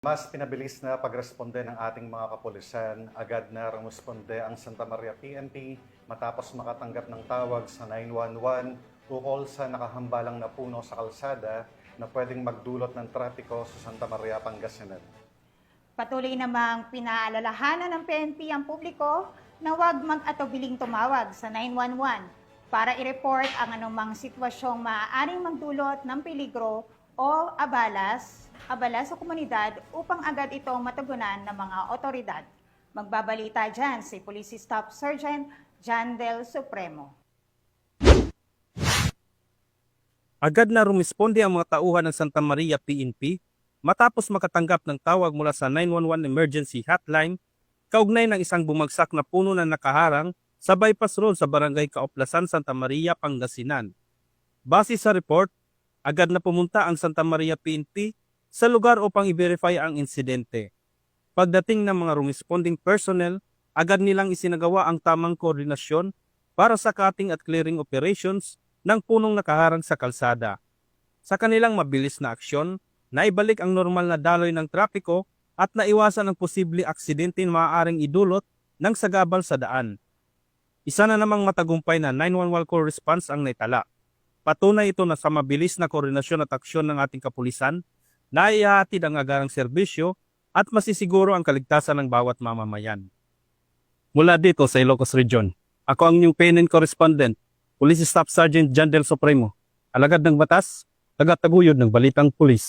Mas pinabilis na pagresponde ng ating mga kapulisan, agad na rumusponde ang Santa Maria PNP matapos makatanggap ng tawag sa 911 ukol sa nakahambalang na puno sa kalsada na pwedeng magdulot ng trapiko sa Santa Maria, Pangasinan. Patuloy namang pinaalalahanan ng PNP ang publiko na huwag mag-atubiling tumawag sa 911 para i-report ang anumang sitwasyong maaaring magdulot ng peligro o abala sa komunidad upang agad itong matugunan ng mga otoridad. Magbabalita dyan si Police Staff Sergeant John Del Supremo. Agad na rumisponde ang mga tauhan ng Santa Maria PNP matapos makatanggap ng tawag mula sa 911 emergency hotline kaugnay ng isang bumagsak na puno na nakaharang sa bypass road sa barangay Kaoplasan, Santa Maria, Pangasinan. Base sa report, agad na pumunta ang Santa Maria PNP sa lugar upang i-verify ang insidente. Pagdating ng mga responding personnel, agad nilang isinagawa ang tamang koordinasyon para sa cutting at clearing operations ng punong nakaharang sa kalsada. Sa kanilang mabilis na aksyon, naibalik ang normal na daloy ng trapiko at naiwasan ang posibleng aksidente na maaaring idulot ng sagabal sa daan. Isa na namang matagumpay na 911 call response ang naitala. Patunay ito na sa mabilis na koordinasyon at aksyon ng ating kapulisan, naihahatid ang agarang serbisyo at masisiguro ang kaligtasan ng bawat mamamayan. Mula dito sa Ilocos Region, ako ang inyong PNN correspondent, Police Staff Sergeant John Del Supremo, alagad ng batas, tagataguyod ng balitang pulis.